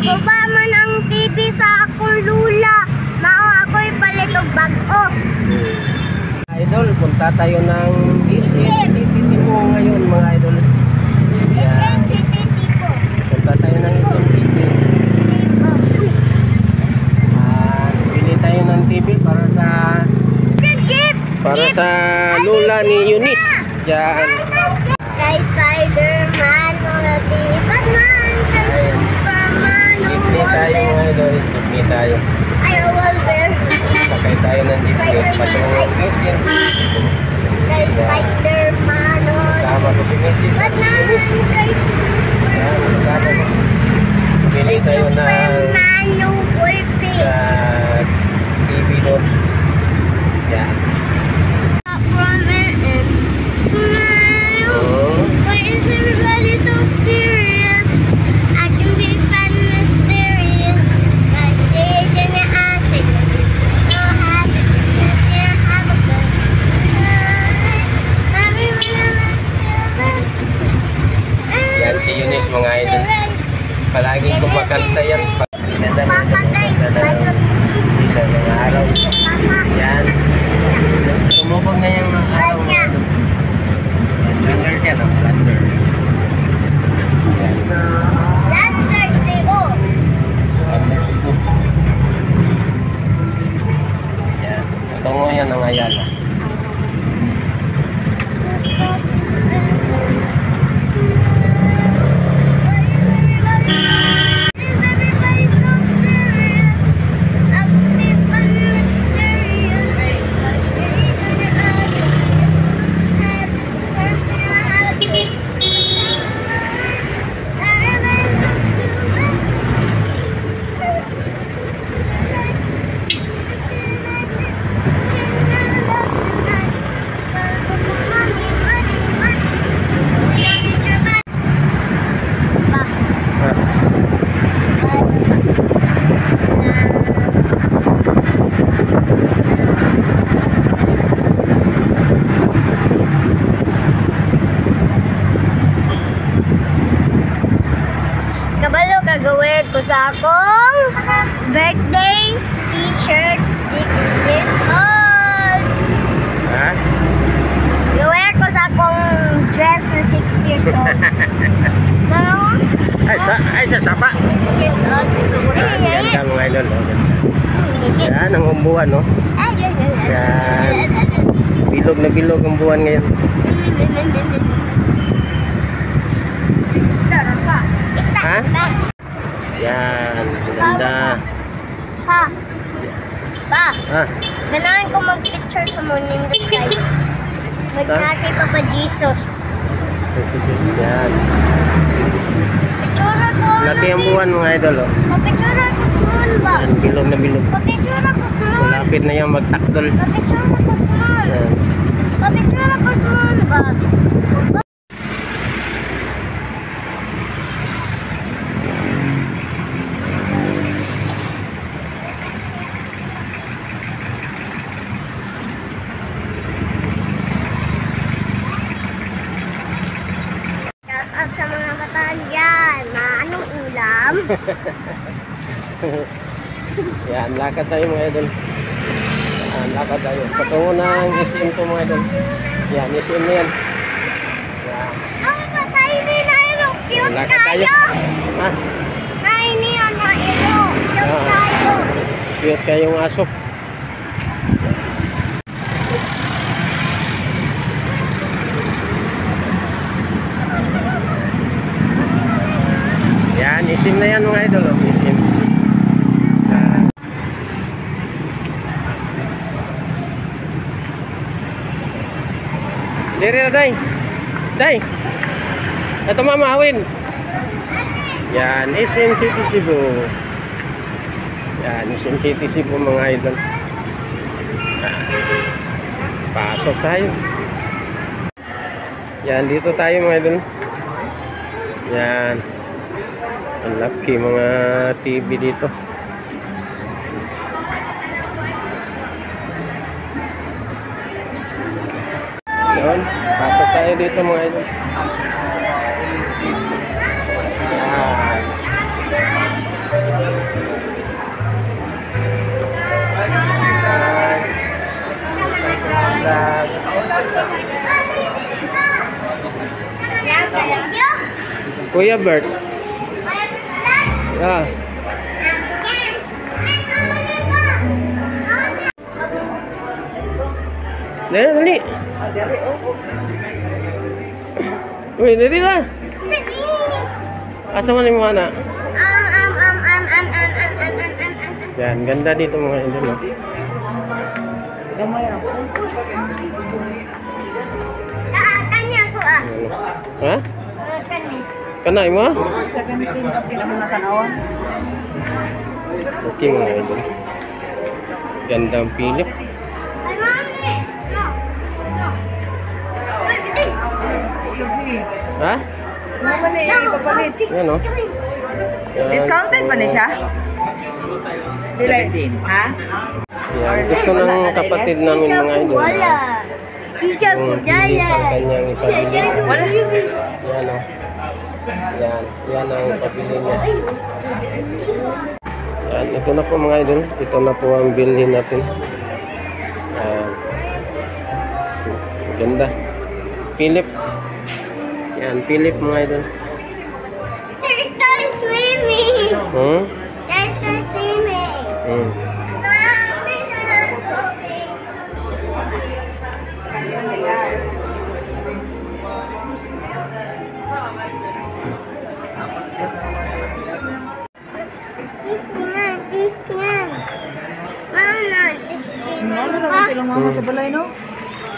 Kuba man ang TV sa akong lula. Mao ako'y palitog bago. Idol, punta tayo ng SM City Cebu ngayon mga idol. SM City Tipo. Punta tayo ng SM City. Bili tayo ng TV para sa lula ni Eunice. Yan. Kay Spider-Man, di Batman, kay Superman, Disney tayo mga idol. Disney tayo. ay Wolverine. Sakay tayo ng Disney. Patungong SM City. Kay Spider-Man, Tama ko si Mrs. Batman, kay Yan, magkano mo. Bili tayo ng Superman, yung Wolverine. TV doon. Yan. From it and smile. Why is everybody so serious? I can be fun and mysterious. My shades in your eyes, so happy. Yeah, have a good time. Yan si Eunice mga idol. Palaging kumakanta yan. Papatay, Mga araw. Yan. Tumubog na yung mga araw. Yan, thunder siya, no? Thunder. Lander Cebu. Thunder Cebu. Yan. Tungo yan ng Ayala. Kabalo kagawin ko sa akong birthday t-shirt 6 years old. Ha? Gawin ko sa akong dress na 6 years old. Ano? Ay, sa sapa. 6 years old. Yan ka mga idol. Yan ang umbuan, no? Yan. Bilog na bilog ang buwan ngayon. Ha? Yan. Ganda. Pa. Pa. Ha? Ganahan ko mag-picture sa morning sky. Magnasi pa pa Jesus. Yan. Picture ko. Laki ang buwan mga idol, oh. Picture ko sa moon ba? Yan, bilog na bilog. Picture ko sa moon. Malapit na yan magtakdol. Picture ko sa moon. Yan. Picture ko sa moon ba? Shout out sa mga kataan dyan. Anong ulam? Yan, lakad tayo mga idol. Yan, lakad tayo. Patungo ng SM to mga idol. Yan, SM na yan. Yan. Ang patay ni Nairo. Cute Lakad tayo. tayo. Ha? Kain niya na ilo. Cute Ah. tayo. Cute kayong aso. Yan, SM na yan mga idol. Oh. SM. Diri na, day. Day. Ito mamawin. Yan, SM City Cebu. Yan, SM City Cebu mga idol. Pasok tayo. Yan, dito tayo mga idol. Yan. Ang laki mga TV dito. Yun, pasok tayo dito mga idol. Yan. Kuya Bert. Ah. Dali, dali. Uy, dali na. Asa man yung mga anak? Yan, ganda dito mga idol. No? Kanya ko ah. Ha? Kanya. Kanay mo? 17 ang pinakamatanawan. Okay mga idol. Gandang Philip. Ay, mami! No! No! Ha? Mama na yung ipapalit. Yan o. Discounted pa na siya? 17. Ha? Yan. Gusto ng kapatid namin mga idol. Wala. Isa ko Yung Philip ang dala. kanyang ipabili. Wala. Yan o. Yan. Yan ang ipabili niya. Yan. Ito na po mga idol. Ito na po ang bilhin natin. Yan. Ganda. Philip. Yan. Philip mga idol. There's swimming. Hmm? There's swimming. Hmm. Tistingan. Mana? Ano naman silang mama sa balay, no?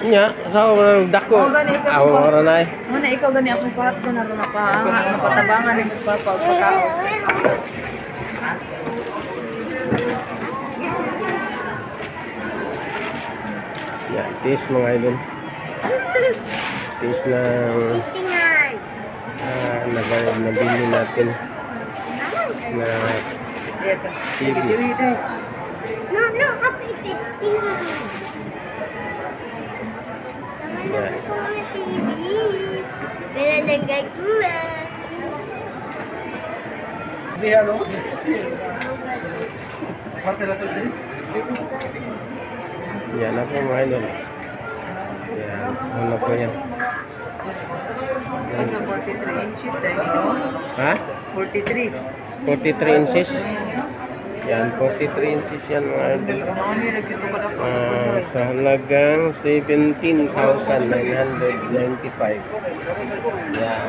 Nya, sa dako. Oh, gani ikaw. Aw, ora na. Muna ikaw gani akong kwarto na rin napatabangan ni Mas Papa o pagkao. Yan, tis mga idol. Tis na Tistingan. nabili natin na Ito. TV. No, no, apa itu tistingan? Yan. TV. Bela dengan gua. Yan ako mga idol. Yan, ano po yan. Yan. Ito 43 inches dahil ino. Ha? 43. 43 inches. Yan, 43 inches yan mga idol. Mami, nagkito ka na po. Sa halagang 17,995. Yan.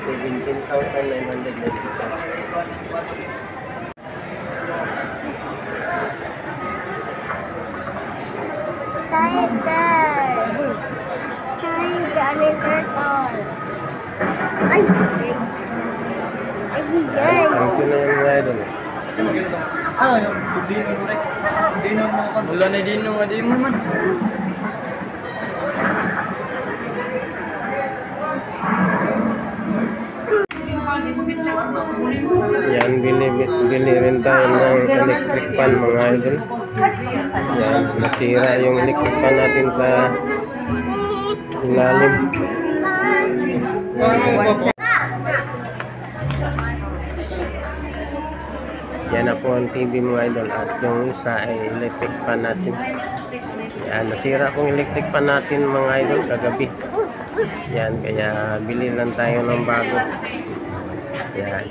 17,995. Tiger. Tiger turtle. Ay! Ay, ay. Ang sino yung mga idol? Wala na din nung adi mo man. Yan, bili rin tayo ng electric fan mga idol. Yan, nasira yung electric fan natin sa ilalim. Yan na po ang TV mga idol at yung isa ay electric fan natin. Yan, nasira pong electric fan natin mga idol kagabi. Yan, kaya bili lang tayo ng bago. Yan.